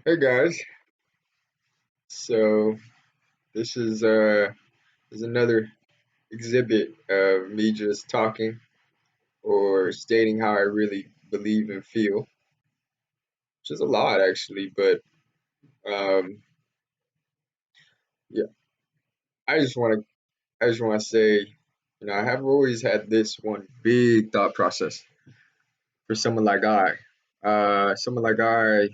Hey guys, so this is another exhibit of me just talking or stating how I really believe and feel, which is a lot actually, but um, yeah, I just want to I just want to say, I have always had this one big thought process for someone like I. Someone like I,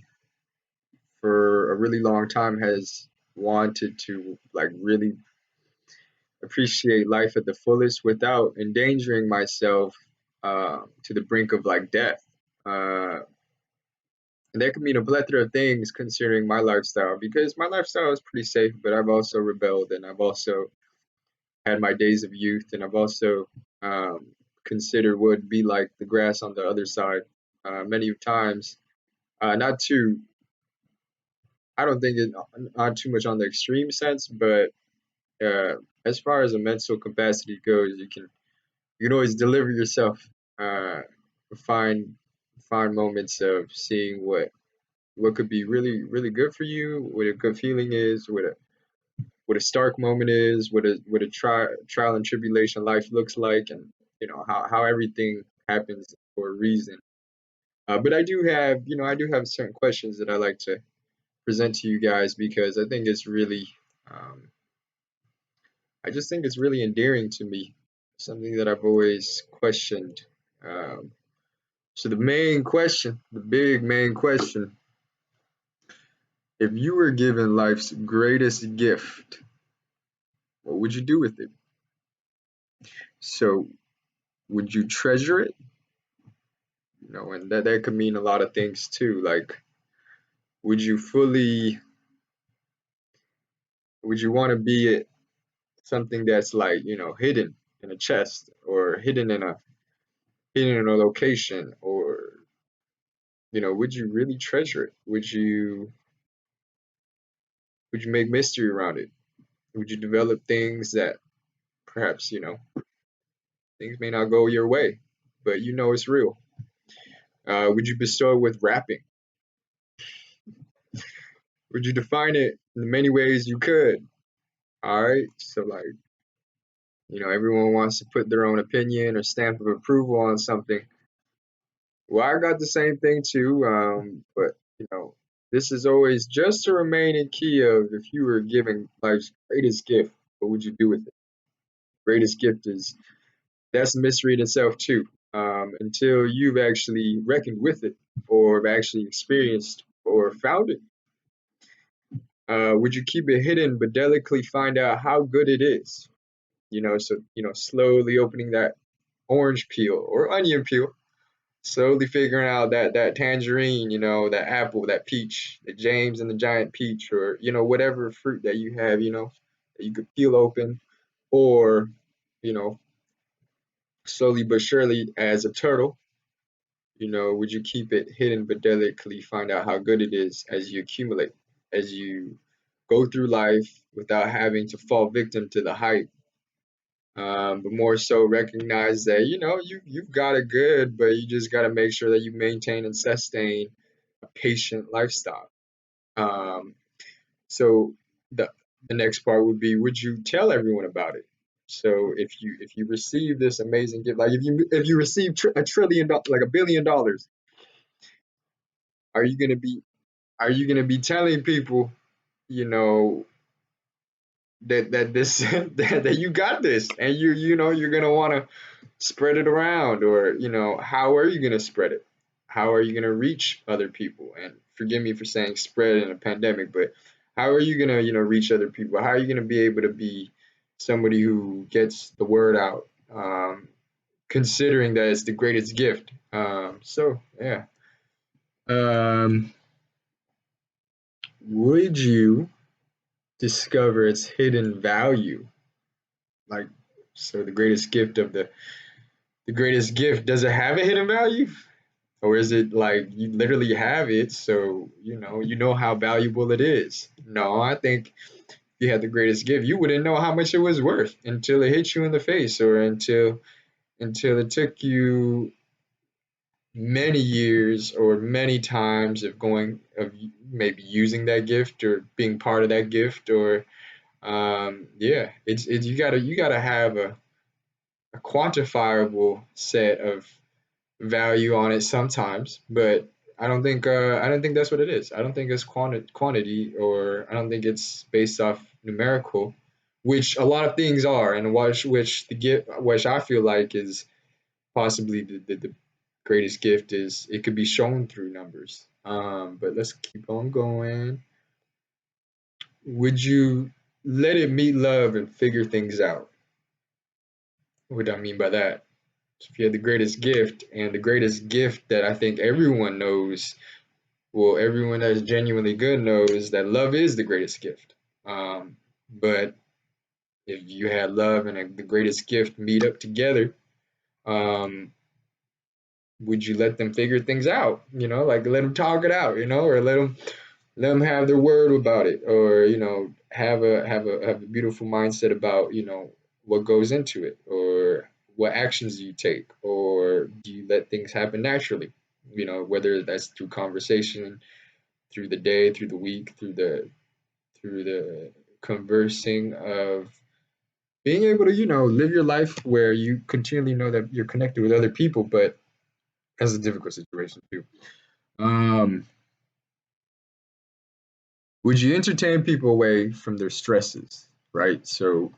for a really long time, has wanted to like really appreciate life at the fullest without endangering myself to the brink of like death. Uh, and that could mean a plethora of things considering my lifestyle because my lifestyle is pretty safe, but I've also rebelled and I've also had my days of youth and I've also um, considered what would be like the grass on the other side many times. Not too, I don't think it not too much on the extreme sense, but uh, as far as a mental capacity goes, you can always deliver yourself. Uh, find find moments of seeing what could be really good for you, what a good feeling is, what a stark moment is, what a trial and tribulation life looks like, and how everything happens for a reason. But I do have certain questions that I like to present to you guys because um, I just think it's really endearing to me, something that I've always questioned. Um, So the main question, the big main question, if you were given life's greatest gift, what would you do with it? So would you treasure it? And that could mean a lot of things too. Like, would you fully, would you want to be it something that's like, hidden in a chest or hidden in a location or, would you really treasure it? Would you make mystery around it? Would you develop things that perhaps, things may not go your way, but you know it's real. Would you bestow it with rapping? Would you define it in the many ways you could? All right. So, like, everyone wants to put their own opinion or stamp of approval on something. Well, I got the same thing too. But, this is always just to remain in key of if you were given life's greatest gift, what would you do with it? Greatest gift is that's a mystery in itself too. Until you've actually reckoned with it or have actually experienced or found it. Would you keep it hidden but delicately find out how good it is? So slowly opening that orange peel or onion peel, slowly figuring out that tangerine, that apple, that peach, the James and the giant peach, or whatever fruit that you have, that you could peel open, or you know slowly but surely as a turtle. Would you keep it hidden but delicately find out how good it is as you accumulate, as you go through life without having to fall victim to the hype, but more so recognize that you've got it good, but you just got to make sure that you maintain and sustain a patient lifestyle. Um, so the the next part would be, would you tell everyone about it? So if you receive this amazing gift, like if you receive like $1 billion, are you gonna be are you gonna be telling people, you know, that this that you got this, and you're gonna want to spread it around, or how are you gonna spread it? How are you gonna reach other people? And forgive me for saying spread in a pandemic, but how are you gonna reach other people? How are you gonna be able to be somebody who gets the word out? Considering that it's the greatest gift. So yeah. Um, would you discover its hidden value? Like, so the greatest gift, does it have a hidden value? Or is it like you literally have it, so you know how valuable it is? No, I think if you had the greatest gift, you wouldn't know how much it was worth until it hit you in the face, or until it took you many years or many times of going of maybe using that gift or being part of that gift or yeah, it's you gotta have a quantifiable set of value on it sometimes, but I don't think that's what it is. I don't think it's quantity, or I don't think it's based off numerical, which a lot of things are, and which the gift, which I feel like is possibly the greatest gift is it could be shown through numbers. But let's keep on going. Would you let it meet love and figure things out? What do I mean by that? So if you had the greatest gift, and the greatest gift that I think everyone knows, well, everyone that's genuinely good knows that love is the greatest gift. But if you had love and the greatest gift meet up together, um, would you let them figure things out? Like let them talk it out, or let them have their word about it, or have a beautiful mindset about what goes into it, or what actions do you take, or do you let things happen naturally? Whether that's through conversation, through the day, through the week, through the conversing of being able to live your life where you continually know that you're connected with other people, but that's a difficult situation too. Um, would you entertain people away from their stresses? Right. So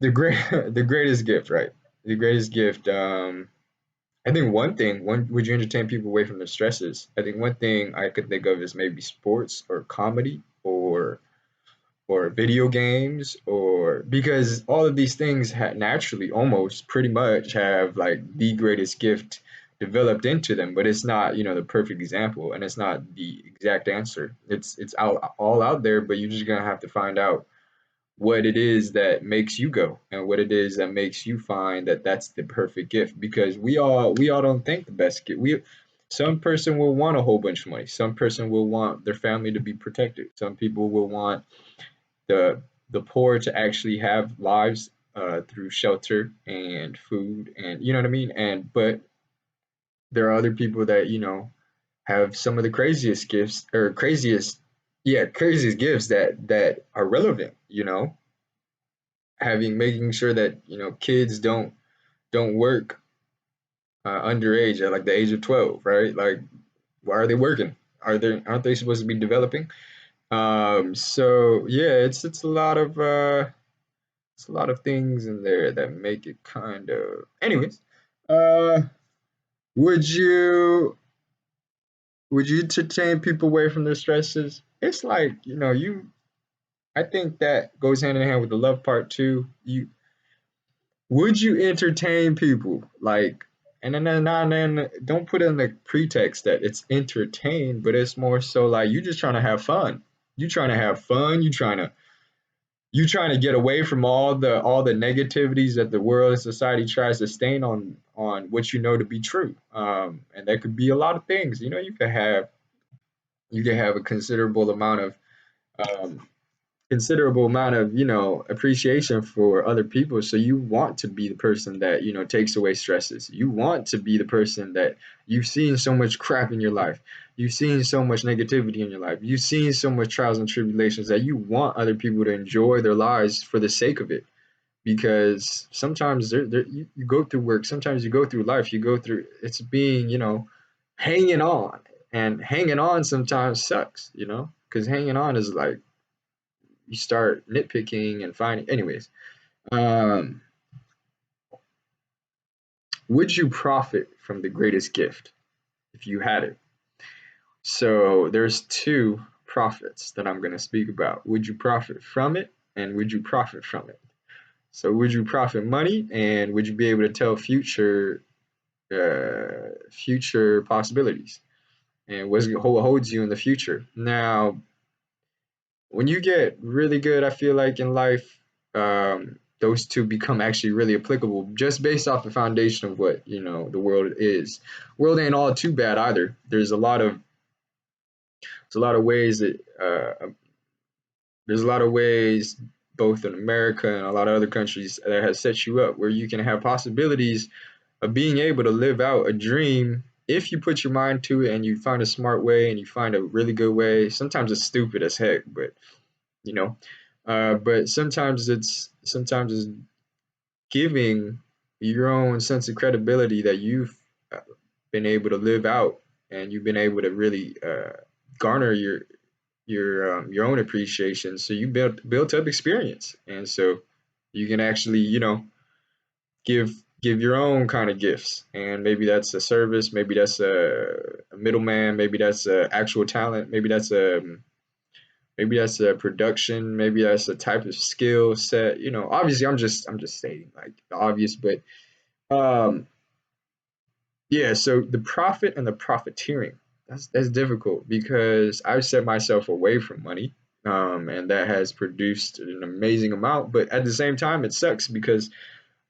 the great, the greatest gift, right? The greatest gift. I think one would you entertain people away from their stresses? I think one thing I could think of is maybe sports or comedy or video games, or because all of these things naturally almost pretty much have like the greatest gift developed into them, but it's not the perfect example, and it's not the exact answer. It's all out there, but you're just gonna have to find out what it is that makes you go, and what it is that makes you find that that's the perfect gift, because we all don't think the best gift. We Some person will want a whole bunch of money, some person will want their family to be protected, some people will want the the poor to actually have lives through shelter and food, and you know what I mean. And but there are other people that have some of the craziest gifts, or craziest gifts that are relevant. Having making sure that kids don't work underage at like the age of 12, right? Like, why are they working? Aren't they supposed to be developing? So yeah, it's a lot of it's a lot of things in there that make it kind of. Anyways, uh, would you would you entertain people away from their stresses? It's like you. I think that goes hand in hand with the love part too. Would you entertain people like, and then don't put in the pretext that it's entertain, but it's more so like you just trying to have fun. You trying to have fun. You trying to get away from all the negativities that the world and society tries to stain on what you know to be true. And that could be a lot of things. You can have a um, considerable amount of appreciation for other people. So you want to be the person that takes away stresses. You want to be the person that you've seen so much crap in your life. You've seen so much negativity in your life. You've seen so much trials and tribulations that you want other people to enjoy their lives for the sake of it. Because sometimes you go through work, sometimes you go through life, you go through it's being, hanging on. And hanging on sometimes sucks, because hanging on is like you start nitpicking and finding. Anyways, um, would you profit from the greatest gift if you had it? So there's two profits that I'm going to speak about. Would you profit from it, and would you profit from it? So would you profit money, and would you be able to tell future possibilities, and what holds you in the future? Now, when you get really good, I feel like in life, those two become actually really applicable just based off the foundation of what the world is. World ain't all too bad either. There's a lot of ways that there's a lot of ways both in America and a lot of other countries that has set you up where you can have possibilities of being able to live out a dream if you put your mind to it and you find a smart way and you find a really good way. Sometimes it's stupid as heck, but you know, but sometimes it's giving your own sense of credibility that you've uh, been able to live out and you've been able to really garner your own appreciation. So you built up experience, and so you can actually give give your own kind of gifts. And maybe that's a service, maybe that's a middleman, maybe that's a actual talent, maybe that's a production, maybe that's a type of skill set. Obviously I'm just stating like the obvious, but um yeah, so the profit and the profiteering, that's difficult because I've set myself away from money, and that has produced an amazing amount. But at the same time, it sucks because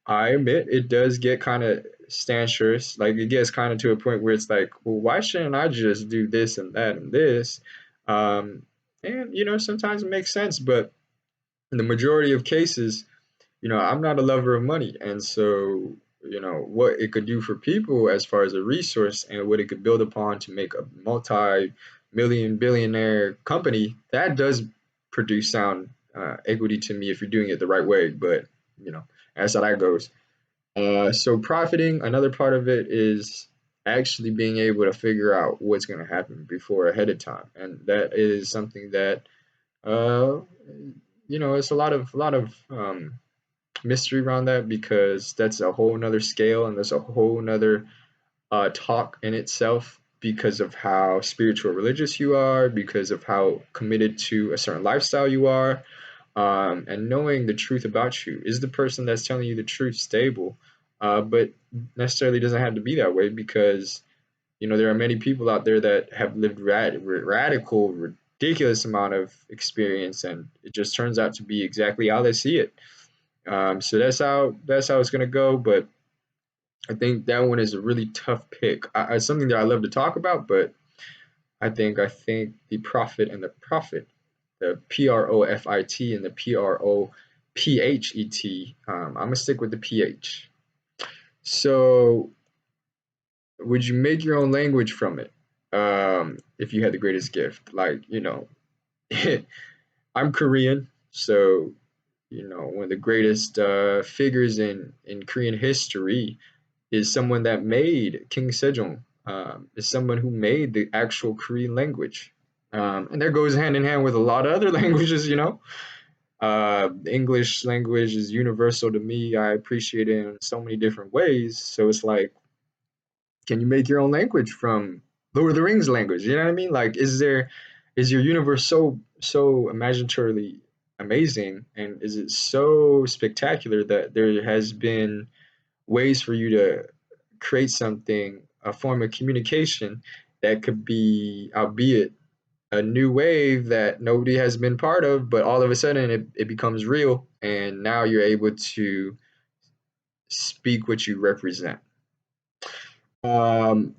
I admit it does get kind of stancherous. Like it gets kind of to a point where it's like, well, why shouldn't I just do this and that and this? Um, and sometimes it makes sense, but in the majority of cases, I'm not a lover of money. And so, what it could do for people as far as a resource and what it could build upon to make a multi-million billionaire company, that does produce sound equity to me if you're doing it the right way. But, you know, that's how that goes. So profiting, another part of it is actually being able to figure out what's going to happen before ahead of time. And that is something that, uh, it's a lot of mystery around that because that's a whole nother scale and there's a whole nother talk in itself because of how spiritual religious you are, because of how committed to a certain lifestyle you are, and knowing the truth about you. Is the person that's telling you the truth stable? But necessarily doesn't have to be that way because there are many people out there that have lived radical, ridiculous amount of experience, and it just turns out to be exactly how they see it. So that's how it's gonna go. But I think that one is a really tough pick. It's something that I love to talk about, but I think the profit and the profit, the PROFIT and the PROPHET. I'm gonna stick with the PH. So, would you make your own language from it? If you had the greatest gift, like I'm Korean, so one of the greatest figures in Korean history is someone that made King Sejong. Is someone who made the actual Korean language, and that goes hand in hand with a lot of other languages. The English language is universal to me. I appreciate it in so many different ways. So it's like, can you make your own language from Lord of the Rings language? You know what I mean? Like, is your universe so imaginatorily amazing, and is it so spectacular that there has been ways for you to create something, a form of communication that could be, albeit a new wave that nobody has been part of, but all of a sudden it becomes real, and now you're able to speak what you represent. Um,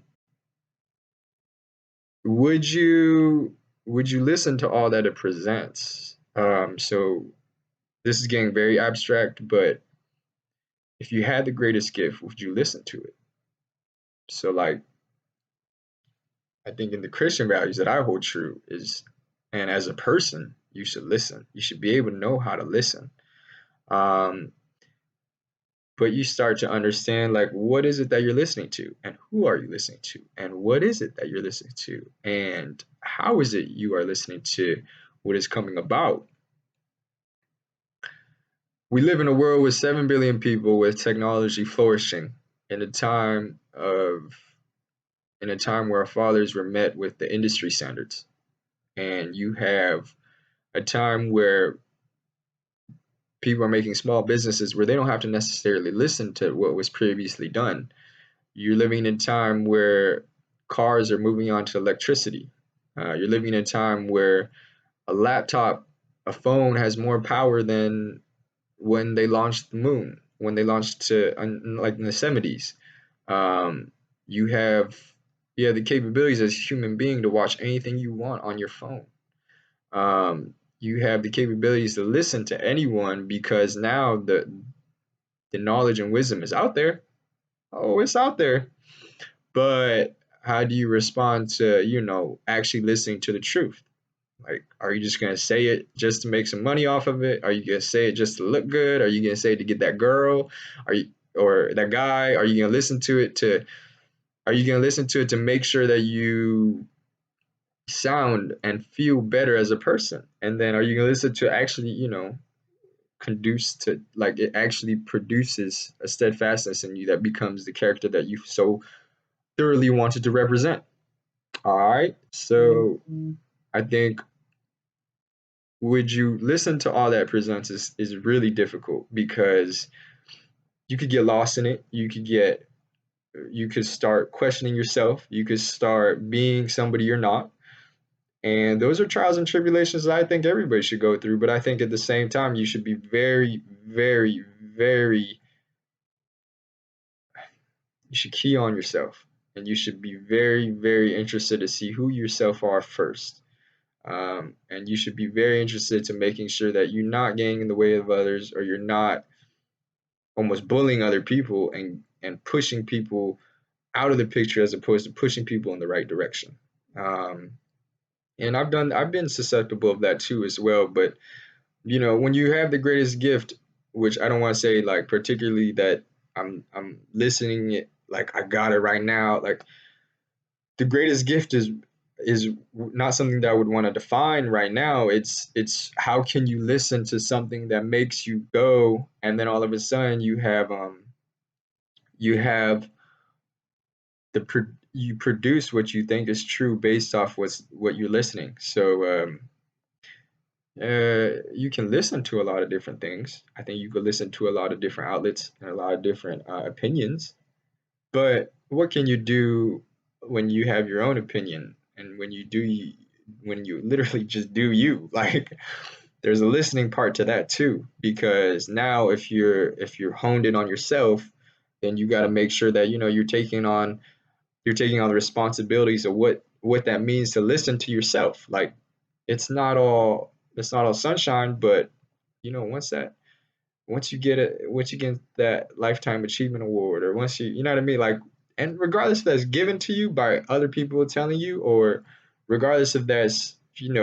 would you listen to all that it presents? So this is getting very abstract, but if you had the greatest gift, would you listen to it? So like I think in the Christian values that I hold true is, and as a person, you should listen. You should be able to know how to listen. Um, but you start to understand like what is it that you're listening to, and who are you listening to, and what is it that you're listening to, and how is it you are listening to what is coming about. We live in a world with 7 billion people with technology flourishing in a time of in a time where our fathers were met with the industry standards, and you have a time where people are making small businesses where they don't have to necessarily listen to what was previously done. You're living in a time where cars are moving on to electricity. You're living in a time where a laptop, a phone has more power than when they launched the moon, when they launched to like in the 70s. Um, you have the capabilities as a human being to watch anything you want on your phone. You have the capabilities to listen to anyone because now the knowledge and wisdom is out there. Oh, it's out there. But how do you respond to, actually listening to the truth? Like, are you just gonna say it just to make some money off of it? Are you gonna say it just to look good? Are you gonna say it to get that girl? Are you or that guy? Are you gonna listen to it to make sure that you sound and feel better as a person? And then are you gonna listen to actually, conduce to like it actually produces a steadfastness in you that becomes the character that you so thoroughly wanted to represent? All right. So I think would you listen to all that presents is really difficult because you could get lost in it. You could start questioning yourself. You could start being somebody you're not. And those are trials and tribulations that I think everybody should go through. But I think at the same time, you should be very, very, very, you should key on yourself. And you should be very, very interested to see who yourself are first. And you should be very interested to making sure that you're not getting in the way of others or you're not almost bullying other people and pushing people out of the picture as opposed to pushing people in the right direction. Um, and I've been susceptible of that too as well. But when you have the greatest gift, which I don't want to say like particularly that I'm listening it like I got it right now. Like the greatest gift is not something that I would want to define right now. It's how can you listen to something that makes you go, and then all of a sudden you have you produce what you think is true based off what you're listening. So you can listen to a lot of different things. I think you could listen to a lot of different outlets and a lot of different opinions. But what can you do when you have your own opinion and when you literally just do you? Like there's a listening part to that too, because now if you're honed in on yourself, then you got to make sure that you're taking on the responsibilities of what that means to listen to yourself. Like it's not all sunshine, but once you get that lifetime achievement award, or once you know what I mean, like, and regardless if that's given to you by other people telling you, or regardless if that's you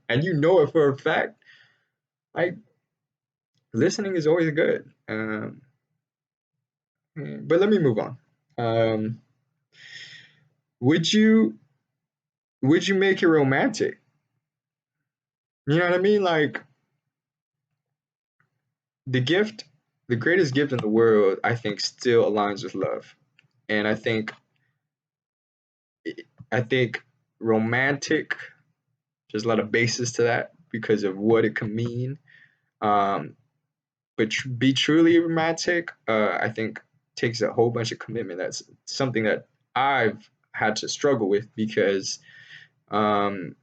and you know it for a fact, like listening is always good. But let me move on. Um, would you make it romantic? You know what I mean? Like the gift, the greatest gift in the world, I think, still aligns with love, and I think romantic. There's a lot of basis to that because of what it can mean. Um, but be truly romantic, I think, takes a whole bunch of commitment. That's something that I've had to struggle with because um,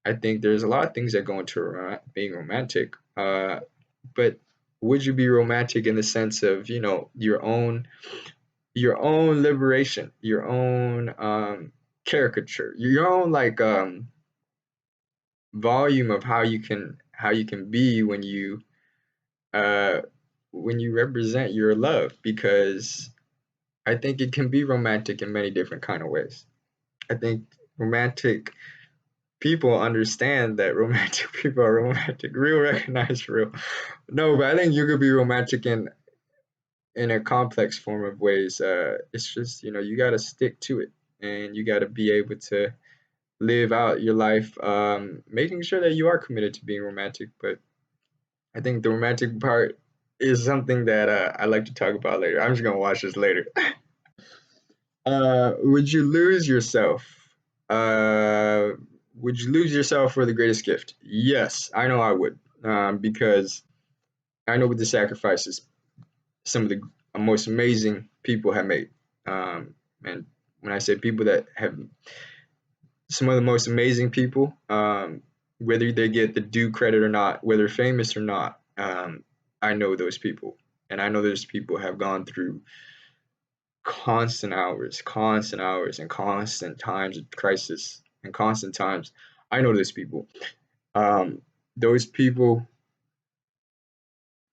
I think there's a lot of things that go into being romantic. But would you be romantic in the sense of your own liberation, your own caricature, your own like volume of how you can be uh when you represent your love? Because I think it can be romantic in many different kind of ways. I think romantic people understand that romantic people are romantic, real recognized real. No, but I think you could be romantic in a complex form of ways. It's just you got to stick to it, and you got to be able to live out your life, making sure that you are committed to being romantic. But I think the romantic part is something that I like to talk about later. I'm just gonna watch this later. Would you lose yourself? Uh, would you lose yourself for the greatest gift? Yes, I know I would, because I know what the sacrifices some of the most amazing people have made. And when I say people that have some of the most amazing people, whether they get the due credit or not, whether famous or not, I know those people. And I know those people have gone through constant hours, and constant times of crisis and constant times. I know those people. Um, those people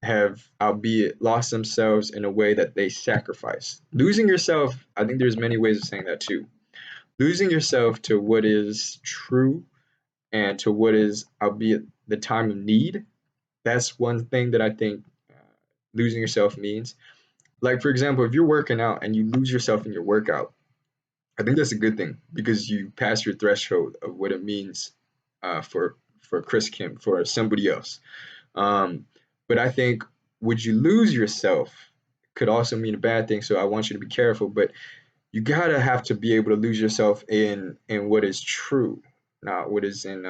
have, albeit lost themselves in a way that they sacrifice. Losing yourself, I think there's many ways of saying that too. Losing yourself to what is true and to what is, albeit the time of need, that's one thing that I think losing yourself means. Like, for example, if you're working out and you lose yourself in your workout, I think that's a good thing because you pass your threshold of what it means for Chris Kim, for somebody else. Um, but I think would you lose yourself could also mean a bad thing. So I want you to be careful. But you gotta have to be able to lose yourself in what is true, not what is in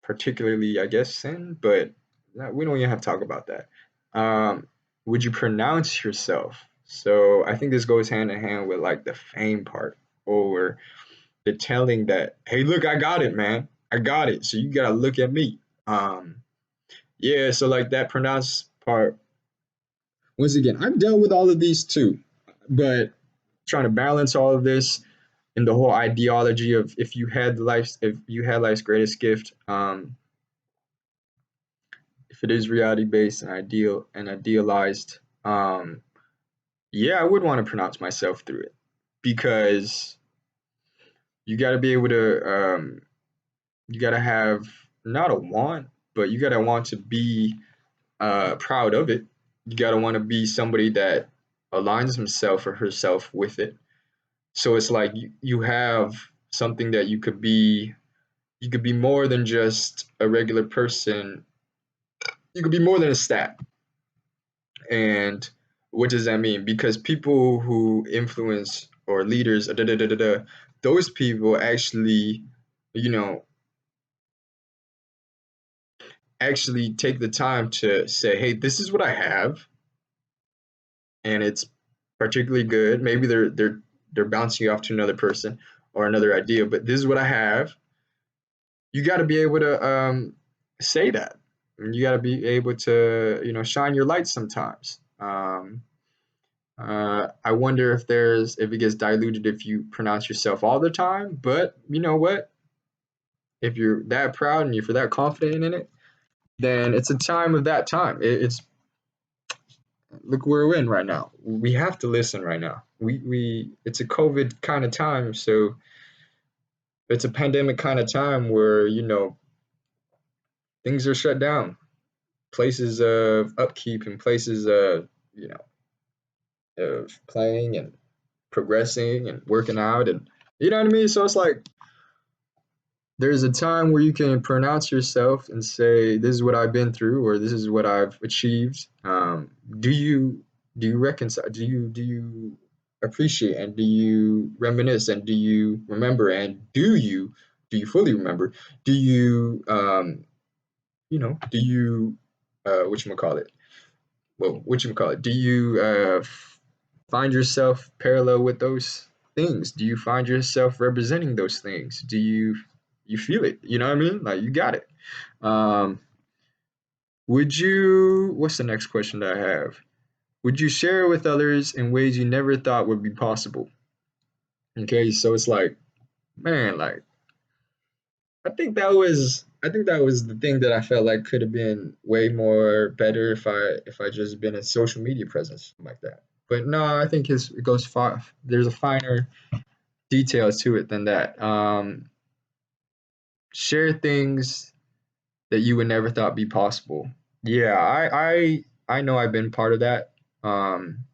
particularly, I guess, sin. But we don't even have to talk about that. Um, would you pronounce yourself? So I think this goes hand in hand with like the fame part or the telling that, hey, look, I got it, man. I got it. So you gotta look at me. Um, yeah, so like that pronounce part. Once again, I've dealt with all of these too, but trying to balance all of this and the whole ideology of if you had life's greatest gift, if it is reality based and idealized, yeah, I would want to pronounce myself through it because you got to be able to you got to have not a want, but you got to want to be proud of it. You got to want to be somebody that aligns himself or herself with it. So it's like you have something that you could be more than just a regular person. You could be more than a stat. And what does that mean? Because people who influence or leaders, those people actually, you know, actually take the time to say, hey, this is what I have, and it's particularly good. Maybe they're bouncing off to another person or another idea, but this is what I have. You got to be able to say that. You got to be able to shine your light sometimes. I wonder if it gets diluted if you pronounce yourself all the time. But you know what? If you're that proud and if you're that confident in it, then it's a time of that time. It's look where we're in right now. We have to listen right now. We it's a COVID kind of time, so it's a pandemic kind of time where things are shut down. Places of upkeep and places you know of playing and progressing and working out and you know what I mean. So it's like there's a time where you can pronounce yourself and say this is what I've been through or this is what I've achieved. Do you reconcile? Do you appreciate and do you reminisce and do you remember and do you fully remember? Do you do you what you call it? Well, what you call it? Do you find yourself parallel with those things? Do you find yourself representing those things? Do you feel it? You know what I mean? Like you got it. Um, would you? What's the next question that I have? Would you share it with others in ways you never thought would be possible? Okay, so it's like, man, like I think that was the thing that I felt like could have been way more better if I just been a social media presence like that. But no, I think it goes far. There's a finer details to it than that. Share things that you would never thought be possible. Yeah, I know I've been part of that. Um,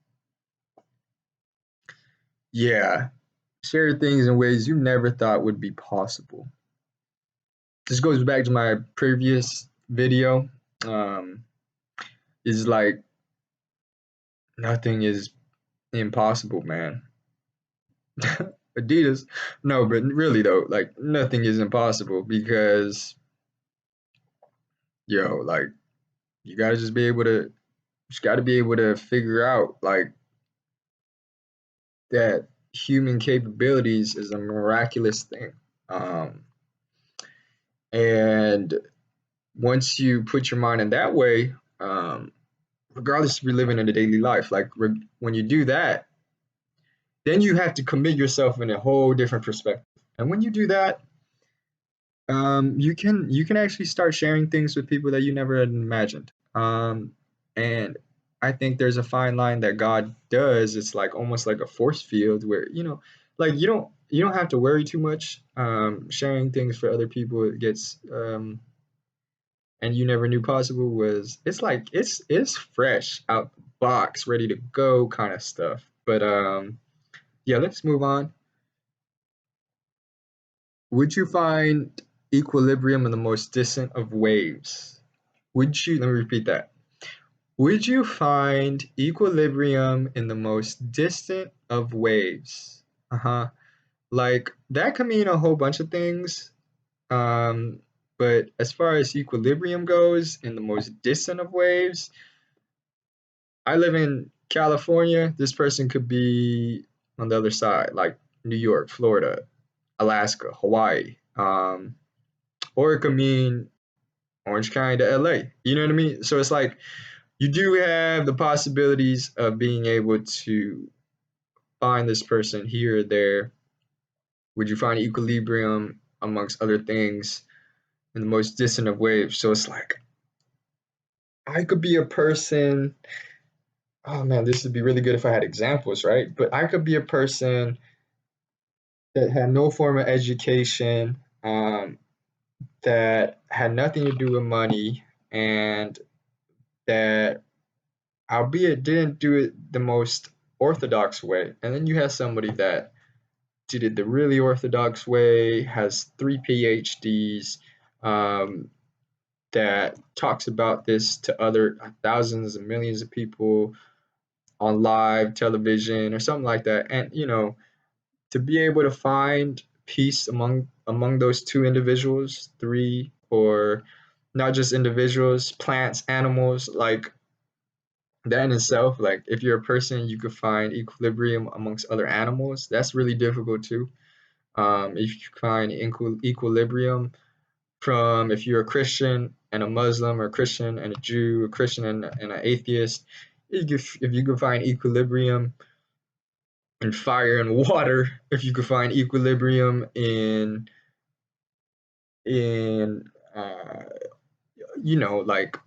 yeah, share things in ways you never thought would be possible. This goes back to my previous video. Um, is like nothing is impossible, man. Adidas, no, but really though, like nothing is impossible because like you gotta just gotta be able to figure out like that human capabilities is a miraculous thing. Um, and once you put your mind in that way, regardless if you're living in a daily life, like when you do that, then you have to commit yourself in a whole different perspective. And when you do that, you can actually start sharing things with people that you never had imagined. Um, and I think there's a fine line that God does. It's like almost like a force field where, like you don't have to worry too much. Sharing things for other people it gets and you never knew possible was it's like it's fresh out the box, ready to go kind of stuff. But yeah, let's move on. Would you find equilibrium in the most distant of waves? Let me repeat that. Would you find equilibrium in the most distant of waves? Uh-huh. Like that could mean a whole bunch of things. Um, but as far as equilibrium goes, in the most distant of waves, I live in California. This person could be on the other side, like New York, Florida, Alaska, Hawaii. Or it could mean Orange County to LA. You know what I mean? So it's like you do have the possibilities of being able to find this person here or there. Would you find equilibrium amongst other things in the most distant of waves? So it's like I could be a person. Oh man, this would be really good if I had examples, right? But I could be a person that had no form of education, that had nothing to do with money, and that, albeit didn't do it the most orthodox way. And then you have somebody that did it the really orthodox way, has three PhDs, um, that talks about this to other thousands and millions of people on live television or something like that. And to be able to find peace among those two individuals, three, or not just individuals, plants, animals, like that in itself, like if you're a person, you could find equilibrium amongst other animals. That's really difficult too. If you find equilibrium from if you're a Christian and a Muslim, or a Christian and a Jew, a Christian and an atheist, if you could find equilibrium in fire and water, if you could find equilibrium in like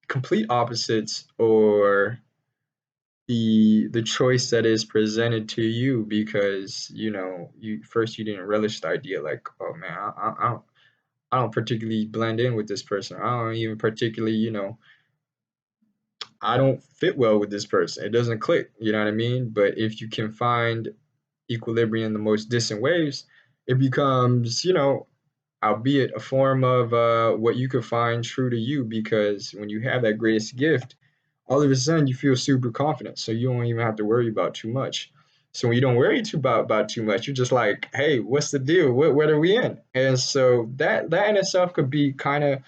complete opposites, or the choice that is presented to you because you didn't relish the idea, like, oh man, I don't particularly blend in with this person. I don't even particularly, I don't fit well with this person. It doesn't click, you know what I mean? But if you can find equilibrium in the most distant waves, it becomes, albeit a form of what you could find true to you, because when you have that greatest gift, all of a sudden you feel super confident. So you don't even have to worry about too much. So when you don't worry about too much, you're just like, hey, what's the deal? What are we in? And so that in itself could be kind of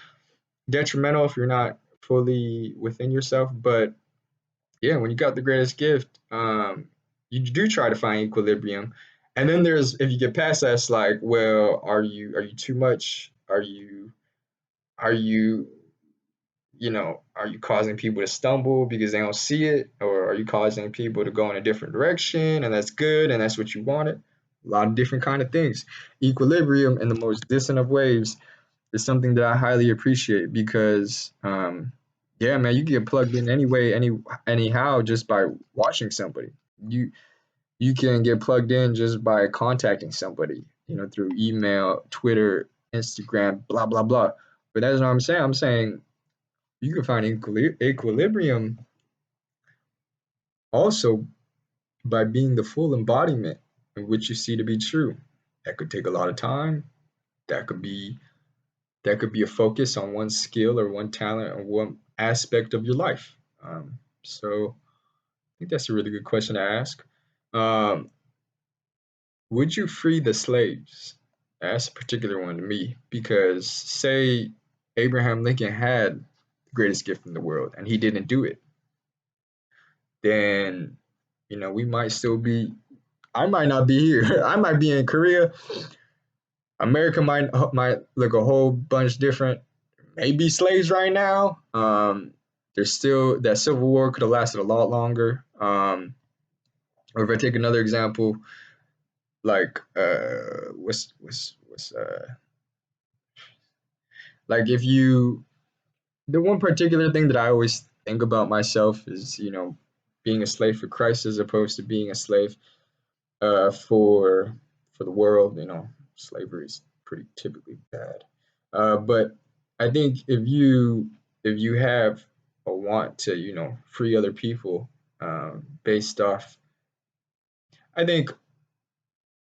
detrimental if you're not fully within yourself. But yeah, when you got the greatest gift, you do try to find equilibrium. And then there's, if you get past that, it's like, well, are you too much? Are you are you causing people to stumble because they don't see it, or are you causing people to go in a different direction, and that's good, and that's what you wanted? A lot of different kind of things. Equilibrium in the most distant of waves is something that I highly appreciate because, yeah, man, you get plugged in anyway, anyhow, just by watching somebody. You you can get plugged in just by contacting somebody, through email, Twitter, Instagram, blah blah blah. But that's what I'm saying. I'm saying you can find equilibrium also by being the full embodiment of which you see to be true. That could take a lot of time. That could be that could be a focus on one skill or one talent or one aspect of your life. So I think that's a really good question to ask. Um, would you free the slaves? That's a particular one to me because, say, Abraham Lincoln had the greatest gift in the world and he didn't do it, then we might still be. I might not be here. I might be in Korea. America might look a whole bunch different. Maybe slaves right now. There's still that Civil War could have lasted a lot longer. Or if I take another example, like what's like if you the one particular thing that I always think about myself is, being a slave for Christ as opposed to being a slave for the world. Slavery is pretty typically bad. But I think if you have a want to, free other people, based off, I think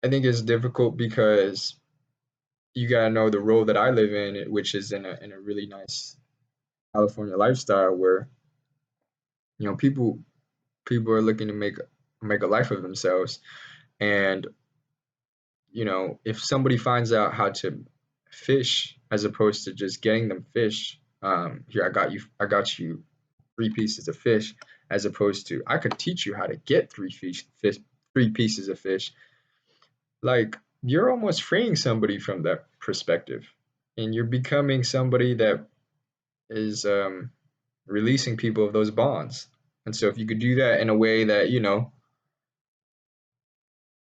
I think it's difficult because you gotta know the role that I live in, which is in a really nice California lifestyle where people are looking to make a life of themselves. And if somebody finds out how to fish as opposed to just getting them fish, here, I got you 3 pieces of fish, as opposed to I could teach you how to get fish 3 pieces of fish. Like, you're almost freeing somebody from that perspective, and you're becoming somebody that is releasing people of those bonds. And so if you could do that in a way that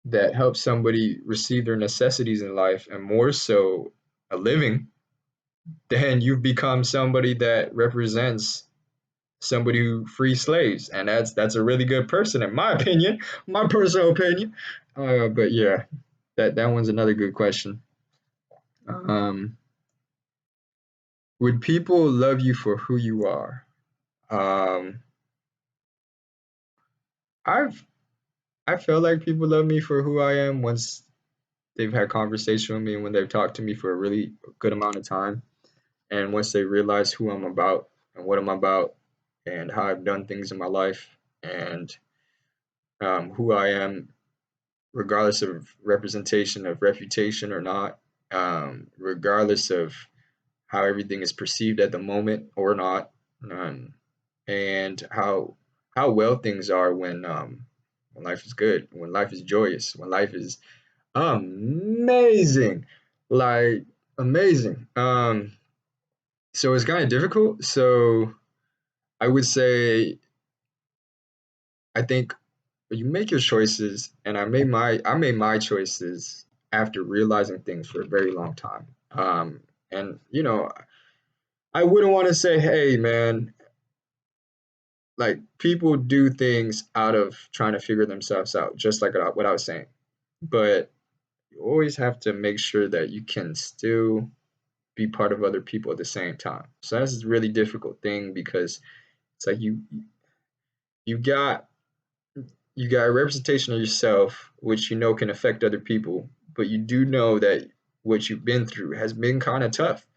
that helps somebody receive their necessities in life, and more so a living, then you've become somebody that represents somebody who frees slaves, and that's a really good person in my opinion, my personal opinion. But yeah, that one's another good question. um would people love you for who you are? um i've I feel like people love me for who I am once they've had conversation with me, and when they've talked to me for a really good amount of time, and once they realize who I'm about and what I'm about and how I've done things in my life, and who I am, regardless of representation of reputation or not, regardless of how everything is perceived at the moment or not, um, and how well things are when life is good, when life is joyous, when life is amazing, like amazing. So it's kind of difficult. So I would say I think you make your choices, and I made my choices after realizing things for a very long time. And I wouldn't want to say, hey man, like, people do things out of trying to figure themselves out, just like what I was saying. But you always have to make sure that you can still be part of other people at the same time. So that's a really difficult thing, because it's like you got you got a representation of yourself, which can affect other people, but you do know that what you've been through has been kind of tough.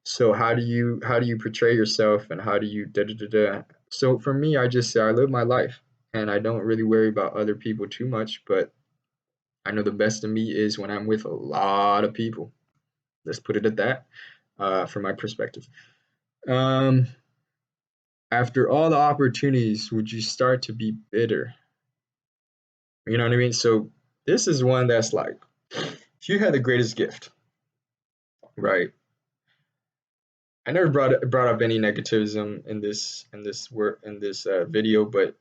So how do you portray yourself, and how do you da da da da? So for me, I just say I live my life, and I don't really worry about other people too much. But I know the best of me is when I'm with a lot of people. Let's put it at that. From my perspective. Um, After all the opportunities, would you start to be bitter? You know what I mean? So this is one that's like, if you had the greatest gift, right? I never brought up any negativism in this video, but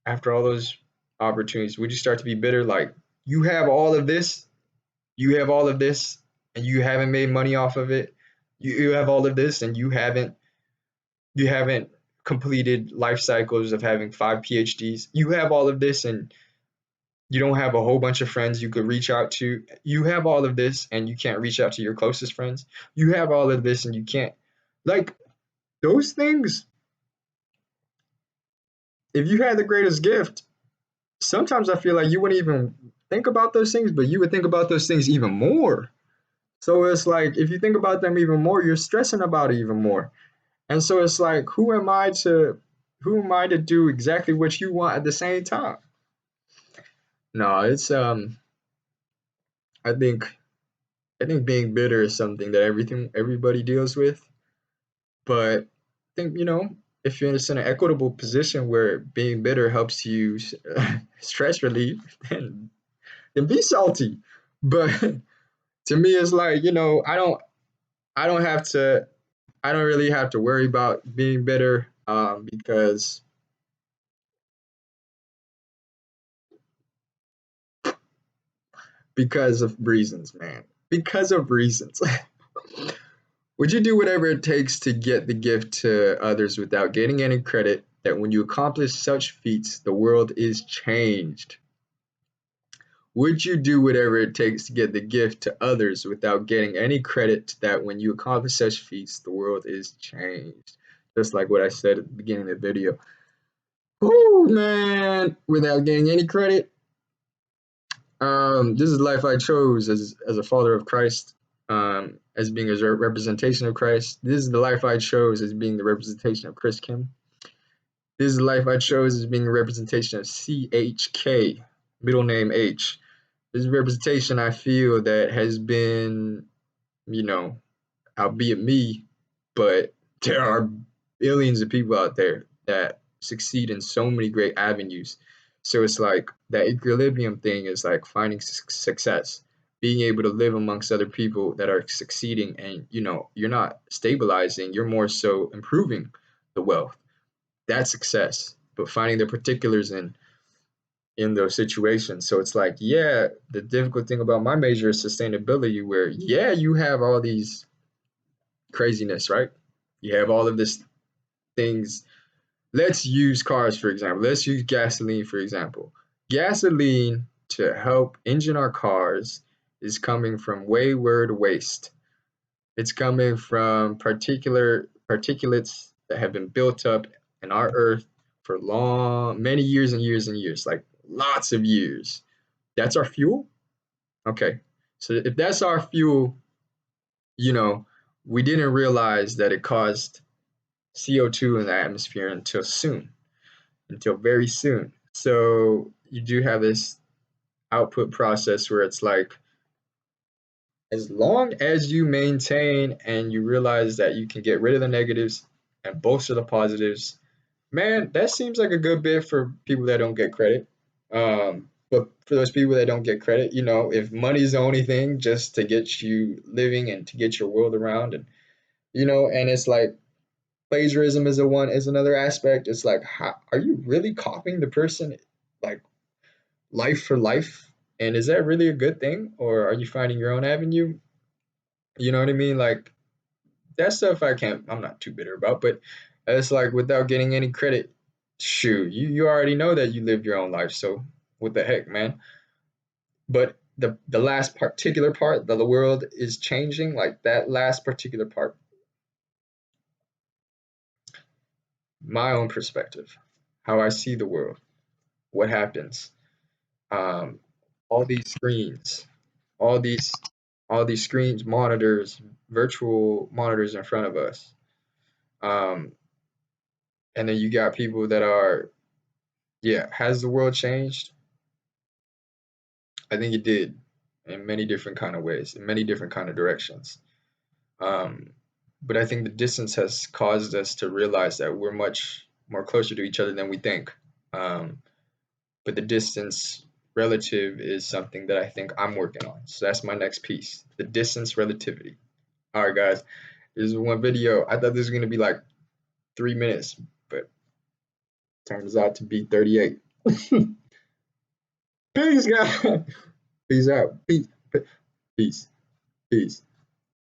after all those opportunities, would you start to be bitter? Like, you have all of this, you have all of this, and you haven't made money off of it. You have all of this, and you haven't completed life cycles of having 5 PhDs. You have all of this, and you don't have a whole bunch of friends you could reach out to. You have all of this, and you can't reach out to your closest friends. You have all of this, and you can't, like, those things. If you had the greatest gift, sometimes I feel like you wouldn't even think about those things, but you would think about those things even more. So it's like, if you think about them even more, you're stressing about it even more. And so it's like, who am I to do exactly what you want at the same time? No, it's I think I think being bitter is something that everybody deals with. But I think, if you're in an equitable position where being bitter helps you stress relief, then be salty. But to me, it's like, I don't have to, I don't really have to worry about being bitter, because of reasons, man. Because of reasons. Would you do whatever it takes to get the gift to others without getting any credit? That when you accomplish such feats, the world is changed. Would you do whatever it takes to get the gift to others without getting any credit? That when you accomplish such feats, the world is changed. Just like what I said at the beginning of the video. Oh man, without getting any credit. This is the life I chose as a follower of Christ, as being a representation of Christ. This is the life I chose as being the representation of Chris Kim. This is the life I chose as being a representation of CHK, middle name H. This is a representation I feel that has been, you know, albeit me, but there are billions of people out there that succeed in so many great avenues. So it's like that equilibrium thing is like finding success, being able to live amongst other people that are succeeding, and you're not stabilizing, you're more so improving the wealth. That's success, but finding the particulars in those situations. So it's like, yeah, the difficult thing about my major is sustainability, where yeah, you have all these craziness, right? You have all of this things. Let's use cars for example. Let's use gasoline for example. Gasoline to help engine our cars is coming from wayward waste. It's coming from particular particulates that have been built up in our earth for long, many years and years and years, like lots of years. That's our fuel? Okay. So if that's our fuel, you know, we didn't realize that it caused CO2 in the atmosphere until soon, until very soon. So you do have this output process where it's like, as long as you maintain and you realize that you can get rid of the negatives and bolster the positives, man, that seems like a good bit for people that don't get credit. But for those people that don't get credit, if money's the only thing just to get you living and to get your world around, and it's like plagiarism is another aspect. It's like, how, are you really copying the person like life for life? And is that really a good thing, or are you finding your own avenue? You know what I mean? Like that stuff I'm not too bitter about, but it's like without getting any credit, shoot, you already know that you lived your own life, so what the heck, man? But the last particular part that the world is changing, like that last particular part, my own perspective, how I see the world, what happens, um, all these screens, all these all these screens, monitors, virtual monitors in front of us, um, and then you got people that are, yeah, has the world changed? I think it did, in many different kind of ways, in many different kind of directions. Um, but I think the distance has caused us to realize that we're much more closer to each other than we think. Um, but the distance relative is something that I think I'm working on. So that's my next piece, the distance relativity. All right, guys, this is one video. I thought this was going to be like 3 minutes, but turns out to be 38. Peace, guys. Peace out. Peace. Peace. Peace.